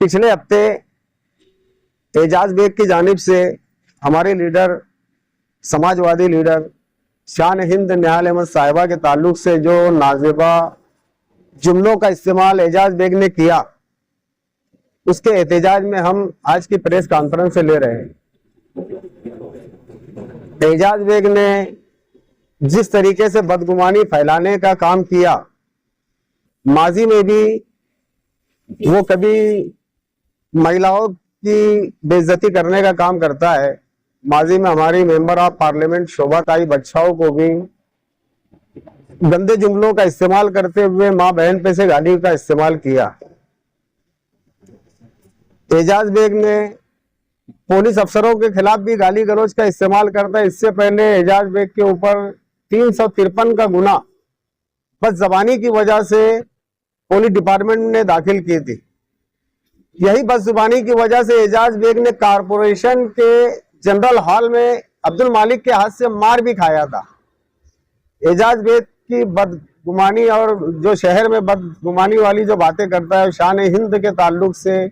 पिछले हफ्ते एजाज बेग की जानिब से हमारे लीडर, समाजवादी लीडर शान हिंद निहाल अहमद साहिबा के ताल्लुक से जो नाजेबा जुमलों का इस्तेमाल एजाज बेग ने किया, उसके एहतजाज में हम आज की प्रेस कॉन्फ्रेंस से ले रहे हैं। एजाज बेग ने जिस तरीके से बदगुमानी फैलाने का काम किया, माजी में भी वो कभी महिलाओं की बेइज्जती करने का काम करता है। माजी में हमारी मेंबर ऑफ पार्लियामेंट शोभा ताई बच्चाओं को भी गंदे जुमलों का इस्तेमाल करते हुए मां बहन पे से गाली का इस्तेमाल किया। एजाज बेग ने पुलिस अफसरों के खिलाफ भी गाली गलौज का इस्तेमाल करता है। इससे पहले एजाज बेग के ऊपर 353 का गुना बस जबानी की वजह से पुलिस डिपार्टमेंट ने दाखिल की थी। यही बस जुबानी की वजह से एजाज बेग ने कारपोरेशन के जनरल हॉल में अब्दुल मालिक के हाथ से मार भी खाया था। एजाज बेग की बदगुमानी और जो शहर में बदगुमानी वाली जो बातें करता है, शान हिंद के ताल्लुक से,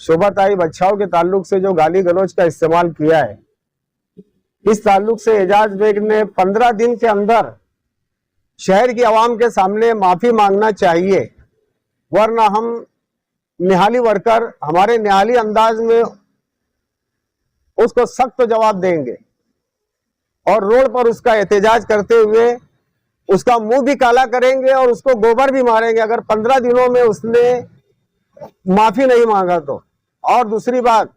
शोभा ताई बच्चाओं के ताल्लुक से जो गाली गलौज का इस्तेमाल किया है, इस ताल्लुक से एजाज बेग ने 15 दिन के अंदर शहर की आवाम के सामने माफी मांगना चाहिए, वरना हम निहाली वर्कर हमारे निहाली अंदाज में उसको सख्त जवाब देंगे और रोड पर उसका एहतजाज करते हुए उसका मुंह भी काला करेंगे और उसको गोबर भी मारेंगे अगर 15 दिनों में उसने माफी नहीं मांगा तो। और दूसरी बात,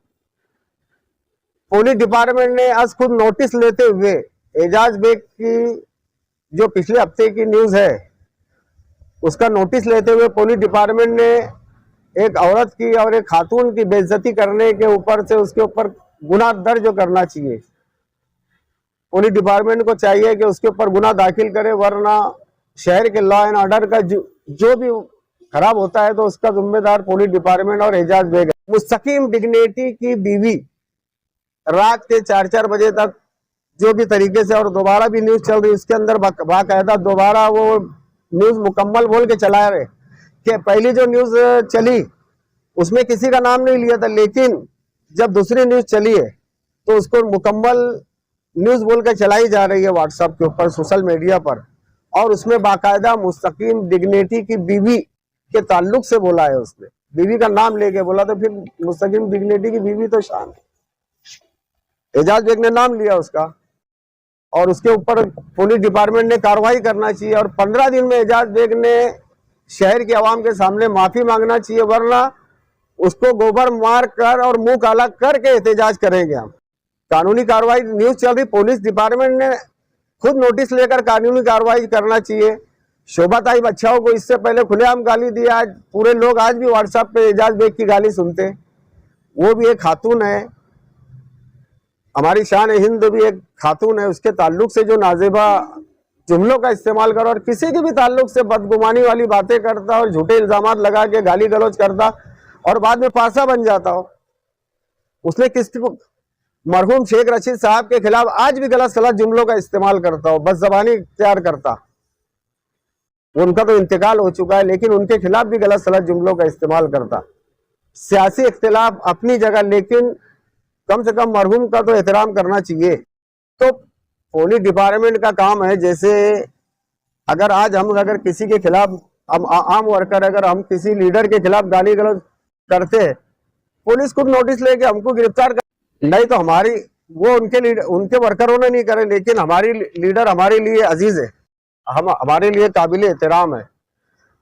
पुलिस डिपार्टमेंट ने आज खुद नोटिस लेते हुए एजाज बेग की जो पिछले हफ्ते की न्यूज है उसका नोटिस लेते हुए पुलिस डिपार्टमेंट ने एक औरत की और एक खातून की बेइज्जती करने के ऊपर से उसके ऊपर गुनाह दर्ज करना चाहिए। पुलिस डिपार्टमेंट को चाहिए कि उसके ऊपर गुनाह दाखिल करे, वरना शहर के लॉ एंड ऑर्डर का जो भी खराब होता है तो उसका जिम्मेदार पुलिस डिपार्टमेंट और एजाज बेग है। मुस्तकीम डिग्निटी की बीवी रात के 4-4 बजे तक जो भी तरीके से, और दोबारा भी न्यूज चल रही, उसके अंदर बाकायदा दोबारा वो न्यूज मुकम्मल बोल के चला रहे कि पहली जो न्यूज चली उसमें किसी का नाम नहीं लिया था, लेकिन जब दूसरी न्यूज चली है तो उसको मुकम्मल न्यूज बोल के चलाई जा रही है व्हाट्सएप के ऊपर, सोशल मीडिया पर, और उसमें बाकायदा मुस्तकीम डिग्निटी की बीवी के ताल्लुक से बोला है। उसने बीवी का नाम लेके बोला, तो फिर मुस्तकीम डिग्निटी की बीवी तो शान है। एजाज बेग ने नाम लिया उसका और उसके ऊपर पुलिस डिपार्टमेंट ने कार्रवाई करना चाहिए और 15 दिन में एजाज बेग ने शहर की आवाम के सामने माफी मांगना चाहिए, वरना उसको गोबर मार कर और मुंह काला करके एहतजाज करेंगे हम। कानूनी कार्रवाई न्यूज चल रही, पुलिस डिपार्टमेंट ने खुद नोटिस लेकर कानूनी कार्रवाई करना चाहिए। शोभा ताई बच्चाओं को इससे पहले खुलेआम गाली दी, आज पूरे लोग आज भी व्हाट्सएप पे एजाज बेग की गाली सुनते। वो भी एक खातून है, हमारी शान हिंद भी एक खातून है, उसके ताल्लुक से जो नाजेबा जुमलों का इस्तेमाल कर और किसी के भी ताल्लुक से बदगुमानी वाली बातें करता और झूठे इल्जामात लगा के गाली गलौज करता और बाद में पासा बन जाता हो। उसने किसी को मरहूम शेख रशीद साहब के खिलाफ आज भी गलत सलत जुमलों का इस्तेमाल करता हो, बस जबानी इख्तियार करता। उनका तो इंतकाल हो चुका है, लेकिन उनके खिलाफ भी गलत सलत जुमलों का इस्तेमाल करता। सियासी इख्तिलाफ अपनी जगह, लेकिन कम से कम मरहूम का तो एहतराम करना चाहिए। तो पुलिस डिपार्टमेंट का काम है, जैसे अगर आज हम अगर किसी के खिलाफ, हम आम वर्कर अगर हम किसी लीडर के खिलाफ गाली गलौज करते, पुलिस खुद नोटिस लेके हमको गिरफ्तार कर, नहीं तो हमारी वो उनके वर्करों ने नहीं करे, लेकिन हमारी लीडर हमारे लिए अजीज है, हम हमारे लिए काबिल एहतराम है,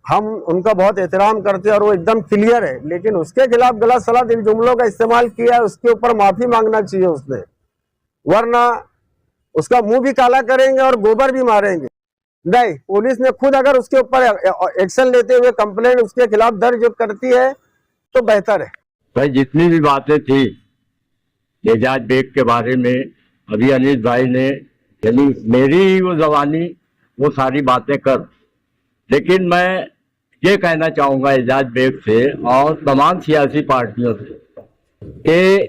हम उनका बहुत एहतराम करते हैं और वो एकदम क्लियर है। लेकिन उसके खिलाफ गलत सलत इन जुमलों का इस्तेमाल किया है, उसके ऊपर माफी मांगना चाहिए उसने, वरना उसका मुंह भी काला करेंगे और गोबर भी मारेंगे। नहीं, पुलिस ने खुद अगर उसके ऊपर एक्शन लेते हुए कंप्लेंट उसके खिलाफ दर्ज करती है तो बेहतर है। भाई जितनी भी बातें थी एजाज बेग के बारे में, अभी अनिस भाई ने, यानी मेरी वो जवानी वो सारी बातें कर, लेकिन मैं ये कहना चाहूँगा एजाज बेग से और तमाम सियासी पार्टियों से कि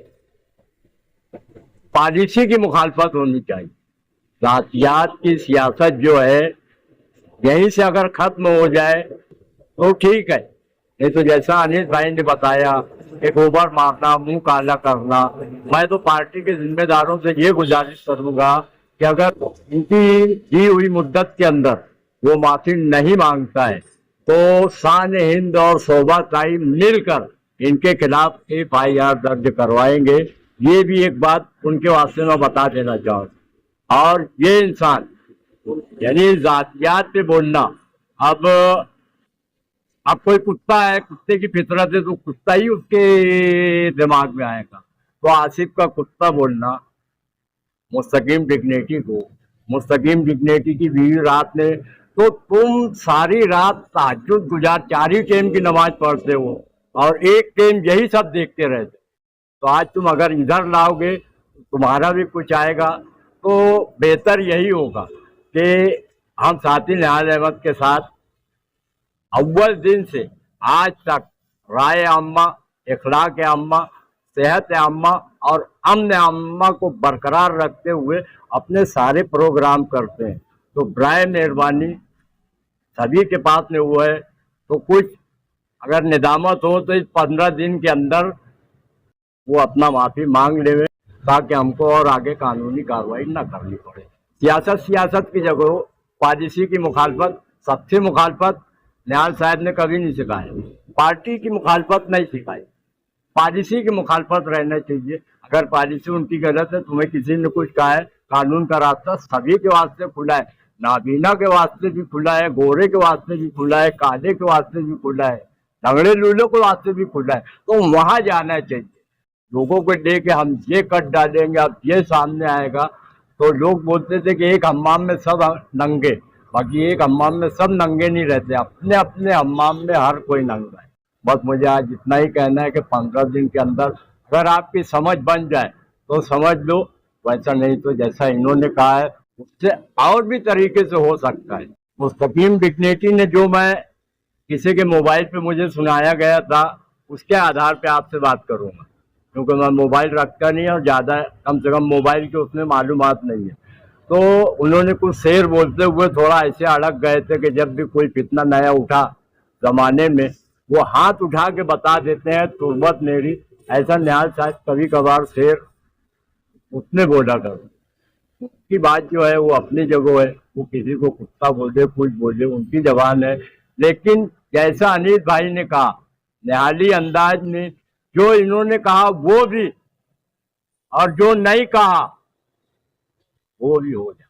पॉलिसी की मुखालफत होनी चाहिए। जातियात की सियासत जो है यहीं से अगर खत्म हो जाए तो ठीक है, नहीं तो जैसा अनिस भाई ने बताया एक ओवर मारना, मुंह काला करना। मैं तो पार्टी के जिम्मेदारों से ये गुजारिश करूंगा कि अगर इनकी दी हुई मुद्दत के अंदर वो माफी नहीं मांगता है तो शान हिंद और शोभा ताई मिलकर इनके खिलाफ FIR दर्ज करवाएंगे। ये भी एक बात उनके वास्ते मैं बता देना चाहूँ। और ये इंसान यानी जातियात पे बोलना, अब कोई कुत्ता है, कुत्ते की फितरत है तो कुत्ता ही उसके दिमाग में आएगा। तो आसिफ का कुत्ता बोलना मुस्तकीम डिग्नेटी की बीवी रात ने, तो तुम सारी रात तहज्जुद गुजार 4 ही टाइम की नमाज पढ़ते हो और एक टाइम यही सब देखते रहते, तो आज तुम अगर इधर लाओगे तो तुम्हारा भी कुछ आएगा। तो बेहतर यही होगा कि हम साथी निहाल अहमद के साथ अव्वल दिन से आज तक राय अम्मा, इखलाक अम्मा, सेहत अम्मा और अमन अम्मा को बरकरार रखते हुए अपने सारे प्रोग्राम करते हैं। तो बराए मेहरबानी सभी के पास में हुआ है तो कुछ अगर निदामत हो तो इस 15 दिन के अंदर वो अपना माफी मांग ले, ताकि हमको और आगे कानूनी कार्रवाई न करनी पड़े। सियासत की जगह पॉलिसी की मुखालफत, सबसे मुखालफत निहाल साहब ने कभी नहीं सिखाया। पार्टी की मुखालफत नहीं सिखाई, पॉलिसी की मुखालफत रहना चाहिए। अगर पॉलिसी उनकी गलत है, तुम्हें किसी ने कुछ कहा है, कानून का रास्ता सभी के वास्ते खुला है, नाबीना के वास्ते भी खुला है, गोरे के वास्ते भी खुला है, काले के वास्ते भी खुला है, लंगड़े लूलों के वास्ते भी खुला है। तो वहां जाना चाहिए। लोगों को लेके हम ये कट डालेंगे, अब ये सामने आएगा। तो लोग बोलते थे कि एक हम्माम में सब नंगे, बाकी एक हम्माम में सब नंगे नहीं रहते, अपने अपने हम्माम में हर कोई नंगा है। बस मुझे आज इतना ही कहना है कि 15 दिन के अंदर अगर आपकी समझ बन जाए तो समझ लो, वैसा नहीं तो जैसा इन्होंने कहा है उससे और भी तरीके से हो सकता है। मुस्तकीम डिग्नेटी ने जो मैं किसी के मोबाइल पे मुझे सुनाया गया था उसके आधार पे आपसे बात करूंगा, क्योंकि मैं मोबाइल रखता नहीं और ज़्यादा कम से कम मोबाइल के उसमें मालूमात नहीं है। तो उन्होंने कुछ शेर बोलते हुए थोड़ा ऐसे अड़क गए थे कि जब भी कोई फितना नया उठा जमाने में वो हाथ उठा के बता देते हैं तुर्बत मेरी। ऐसा निहाल साहब कभी कभार शेर उसने बोला करो, उसकी बात जो है वो अपनी जगह है, वो किसी को कुत्ता बोले कुछ बोले उनकी जबान है। लेकिन जैसा अनिल भाई ने कहा निहाली अंदाज में, जो इन्होंने कहा वो भी और जो नहीं कहा वो भी हो जाए।